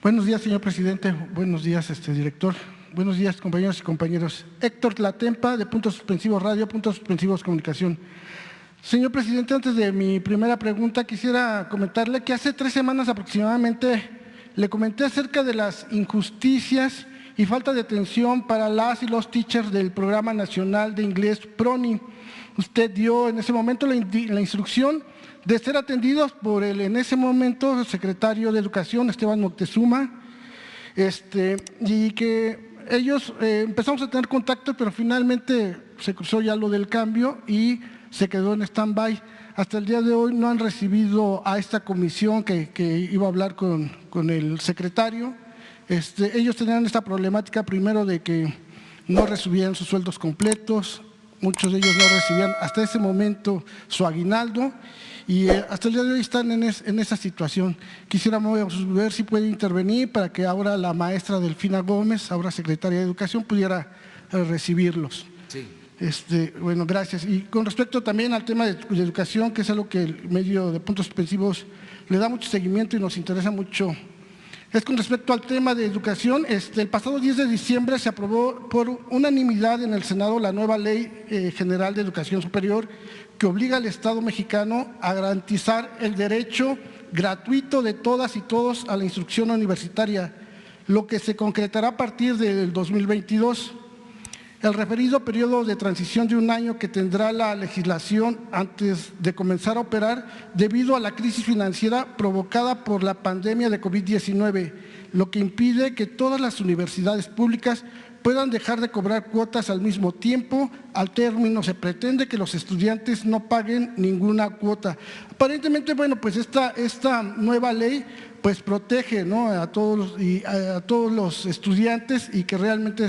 Buenos días, señor presidente. Buenos días, director. Buenos días, compañeros y compañeros. Héctor Tlatempa, de Puntos Suspensivos Radio, Puntos Suspensivos Comunicación. Señor presidente, antes de mi primera pregunta, quisiera comentarle que hace 3 semanas aproximadamente le comenté acerca de las injusticias y falta de atención para las y los teachers del Programa Nacional de Inglés PRONI. Usted dio en ese momento la instrucción de ser atendidos por el, en ese momento, secretario de Educación, Esteban Moctezuma, y que ellos empezamos a tener contacto, pero finalmente se cruzó ya lo del cambio y se quedó en stand-by. Hasta el día de hoy no han recibido a esta comisión que iba a hablar con el secretario. Ellos tenían esta problemática primero de que no recibían sus sueldos completos, muchos de ellos no recibían hasta ese momento su aguinaldo y hasta el día de hoy están en esa situación. Quisiéramos ver si puede intervenir para que ahora la maestra Delfina Gómez, ahora secretaria de Educación, pudiera recibirlos. Sí. Bueno, gracias. Y con respecto también al tema de educación, que es algo que el medio de Puntos Suspensivos le da mucho seguimiento y nos interesa mucho, es con respecto al tema de educación. El pasado 10 de diciembre se aprobó por unanimidad en el Senado la nueva Ley General de Educación Superior que obliga al Estado mexicano a garantizar el derecho gratuito de todas y todos a la instrucción universitaria, lo que se concretará a partir del 2022. El referido periodo de transición de 1 año que tendrá la legislación antes de comenzar a operar debido a la crisis financiera provocada por la pandemia de COVID-19, lo que impide que todas las universidades públicas puedan dejar de cobrar cuotas al mismo tiempo. Al término se pretende que los estudiantes no paguen ninguna cuota. Aparentemente, bueno, pues esta nueva ley pues protege, ¿no?, a todos los estudiantes y que realmente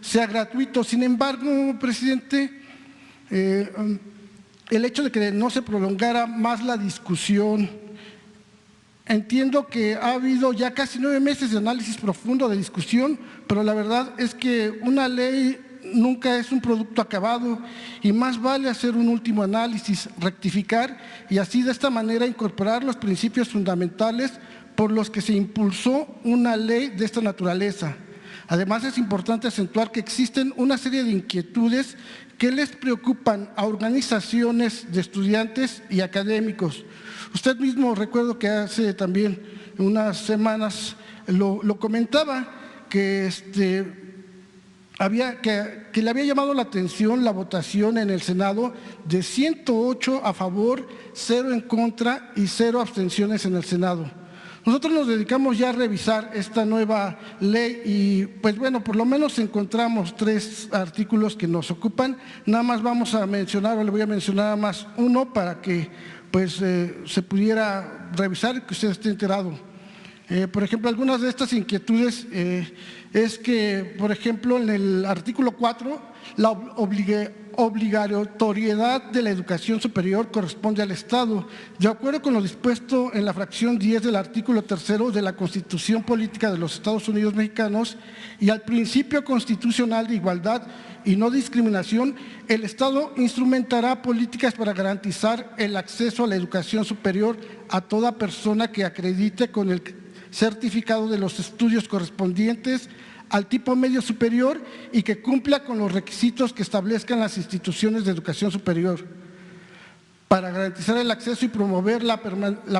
sea gratuito. Sin embargo, presidente, el hecho de que no se prolongara más la discusión, entiendo que ha habido ya casi 9 meses de análisis profundo, de discusión, pero la verdad es que una ley nunca es un producto acabado y más vale hacer un último análisis, rectificar y así de esta manera incorporar los principios fundamentales por los que se impulsó una ley de esta naturaleza. Además, es importante acentuar que existen una serie de inquietudes que les preocupan a organizaciones de estudiantes y académicos. Usted mismo, recuerdo que hace también unas semanas lo comentaba, que que le había llamado la atención la votación en el Senado de 108 a favor, 0 en contra y 0 abstenciones en el Senado. Nosotros nos dedicamos ya a revisar esta nueva ley y pues bueno, por lo menos encontramos 3 artículos que nos ocupan. Nada más vamos a mencionar, o le voy a mencionar más uno para que pues se pudiera revisar y que usted esté enterado. Por ejemplo, algunas de estas inquietudes es que, por ejemplo, en el artículo 4, la obligatoriedad de la educación superior corresponde al Estado, de acuerdo con lo dispuesto en la fracción 10 del artículo 3 de la Constitución Política de los Estados Unidos Mexicanos y al principio constitucional de igualdad y no discriminación. El Estado instrumentará políticas para garantizar el acceso a la educación superior a toda persona que acredite con el certificado de los estudios correspondientes al tipo medio superior y que cumpla con los requisitos que establezcan las instituciones de educación superior para garantizar el acceso y promover la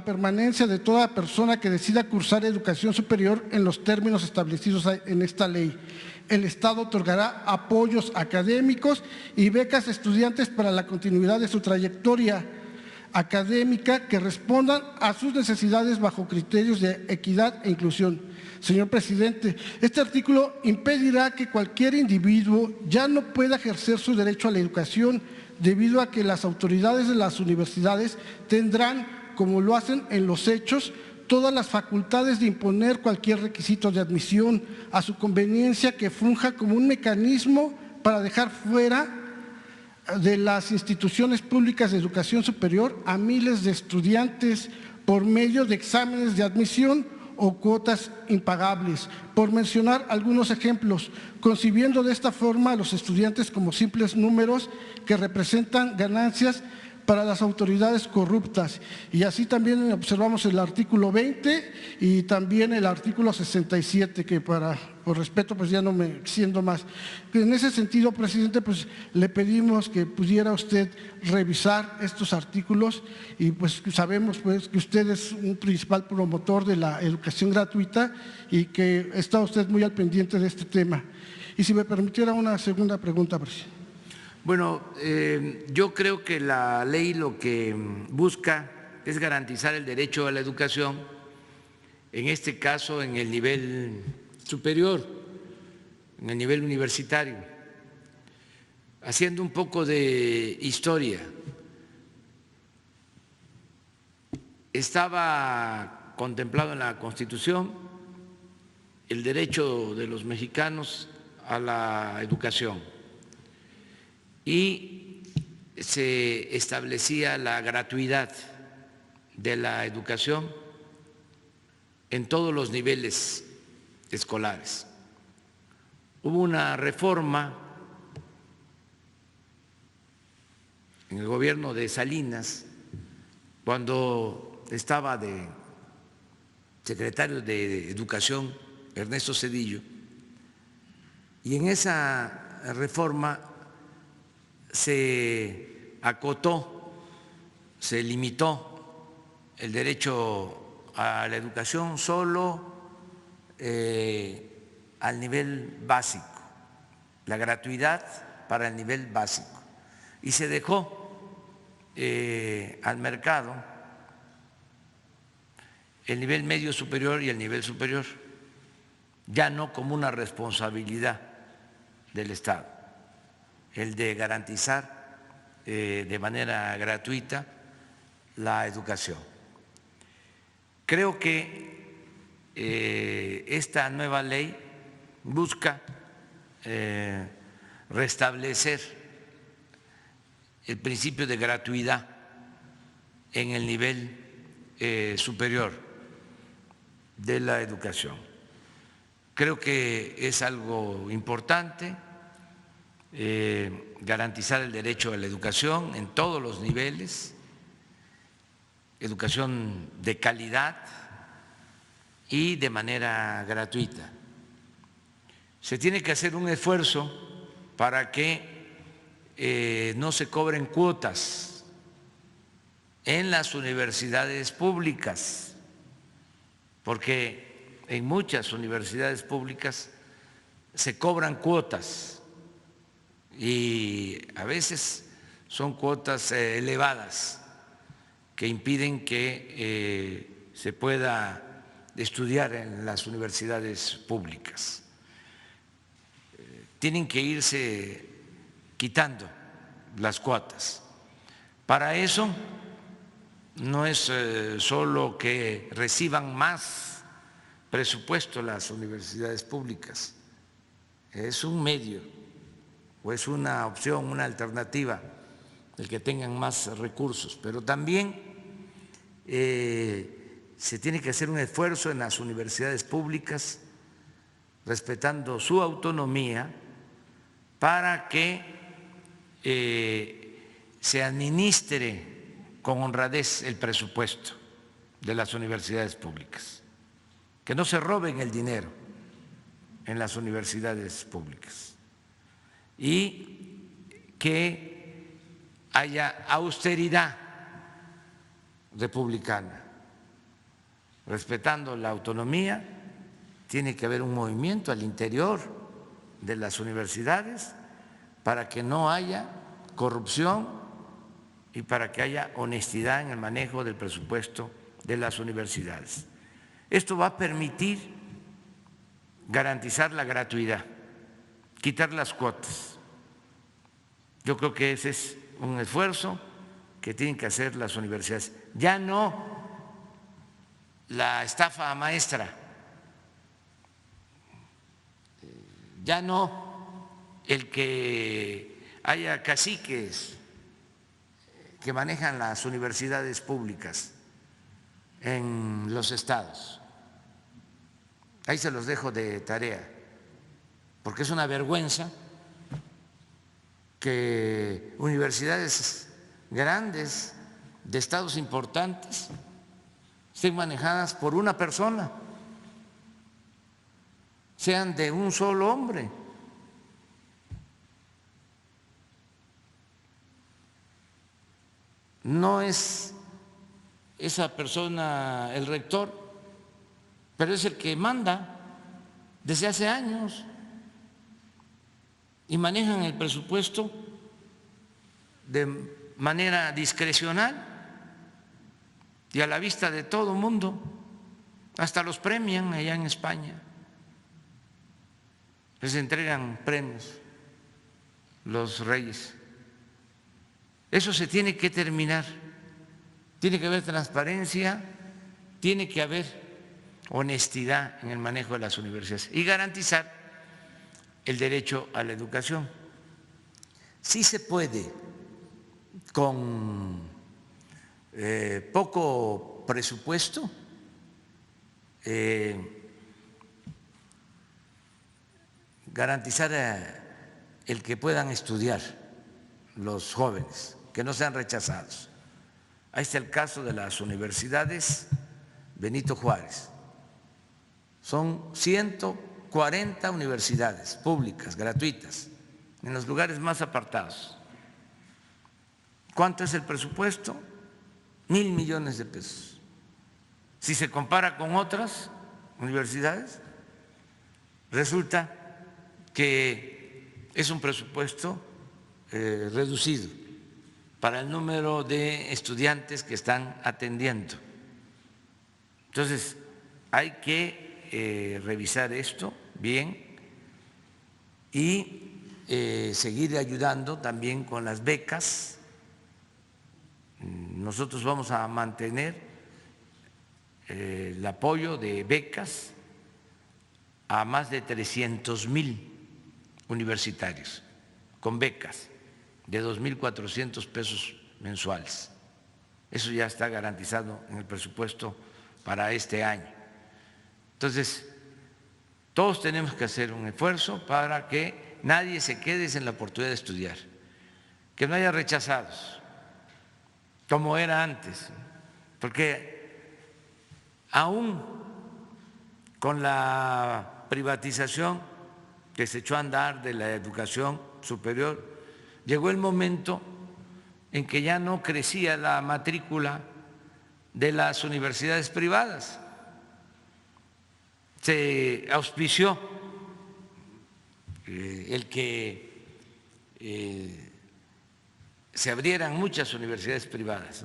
permanencia de toda persona que decida cursar educación superior en los términos establecidos en esta ley. El Estado otorgará apoyos académicos y becas a estudiantes para la continuidad de su trayectoria académica que respondan a sus necesidades bajo criterios de equidad e inclusión. Señor presidente, este artículo impedirá que cualquier individuo ya no pueda ejercer su derecho a la educación debido a que las autoridades de las universidades tendrán, como lo hacen en los hechos, todas las facultades de imponer cualquier requisito de admisión a su conveniencia que funja como un mecanismo para dejar fuera de las instituciones públicas de educación superior a miles de estudiantes por medio de exámenes de admisión o cuotas impagables, por mencionar algunos ejemplos, concibiendo de esta forma a los estudiantes como simples números que representan ganancias para las autoridades corruptas. Y así también observamos el artículo 20 y también el artículo 67, que por respeto pues ya no me extiendo más. En ese sentido, presidente, pues le pedimos que pudiera usted revisar estos artículos y pues sabemos pues que usted es un principal promotor de la educación gratuita y que está usted muy al pendiente de este tema. Y si me permitiera una segunda pregunta, presidente. Bueno, yo creo que la ley lo que busca es garantizar el derecho a la educación, en este caso en el nivel superior, en el nivel universitario. Haciendo un poco de historia, estaba contemplado en la Constitución el derecho de los mexicanos a la educación y se establecía la gratuidad de la educación en todos los niveles escolares. Hubo una reforma en el gobierno de Salinas, cuando estaba de secretario de Educación Ernesto Zedillo, y en esa reforma se acotó, se limitó el derecho a la educación solo al nivel básico, la gratuidad para el nivel básico, y se dejó al mercado el nivel medio superior y el nivel superior, ya no como una responsabilidad del Estado, el de garantizar de manera gratuita la educación. Creo que esta nueva ley busca restablecer el principio de gratuidad en el nivel superior de la educación. Creo que es algo importante garantizar el derecho a la educación en todos los niveles, educación de calidad y de manera gratuita. Se tiene que hacer un esfuerzo para que no se cobren cuotas en las universidades públicas, porque en muchas universidades públicas se cobran cuotas y a veces son cuotas elevadas que impiden que se pueda estudiar en las universidades públicas. Tienen que irse quitando las cuotas. Para eso no es solo que reciban más presupuesto las universidades públicas, es un medio o es una opción, una alternativa el que tengan más recursos, pero también se tiene que hacer un esfuerzo en las universidades públicas, respetando su autonomía, para que se administre con honradez el presupuesto de las universidades públicas, que no se roben el dinero en las universidades públicas y que haya austeridad republicana, respetando la autonomía. Tiene que haber un movimiento al interior de las universidades para que no haya corrupción y para que haya honestidad en el manejo del presupuesto de las universidades. Esto va a permitir garantizar la gratuidad, quitar las cuotas. Yo creo que ese es un esfuerzo que tienen que hacer las universidades. Ya no la estafa maestra, ya no el que haya caciques que manejan las universidades públicas en los estados. Ahí se los dejo de tarea, porque es una vergüenza que universidades grandes de estados importantes estén manejadas por una persona, sean de un solo hombre. No es esa persona el rector, pero es el que manda desde hace años y manejan el presupuesto de manera discrecional y a la vista de todo el mundo, hasta los premian allá en España, les entregan premios los reyes. Eso se tiene que terminar, tiene que haber transparencia, tiene que haber honestidad en el manejo de las universidades y garantizar el derecho a la educación. Sí se puede con poco presupuesto garantizar el que puedan estudiar los jóvenes, que no sean rechazados. Ahí está el caso de las universidades Benito Juárez. Son 140 universidades públicas, gratuitas, en los lugares más apartados. ¿Cuánto es el presupuesto? 1.000 millones de pesos. Si se compara con otras universidades, resulta que es un presupuesto reducido para el número de estudiantes que están atendiendo. Entonces, hay que revisar esto bien y seguir ayudando también con las becas. Nosotros vamos a mantener el apoyo de becas a más de 300,000 universitarios, con becas de 2.400 pesos mensuales. Eso ya está garantizado en el presupuesto para este año. Entonces, todos tenemos que hacer un esfuerzo para que nadie se quede sin la oportunidad de estudiar, que no haya rechazados, como era antes, porque aún con la privatización que se echó a andar de la educación superior, llegó el momento en que ya no crecía la matrícula de las universidades privadas. Se auspició el que se abrieran muchas universidades privadas.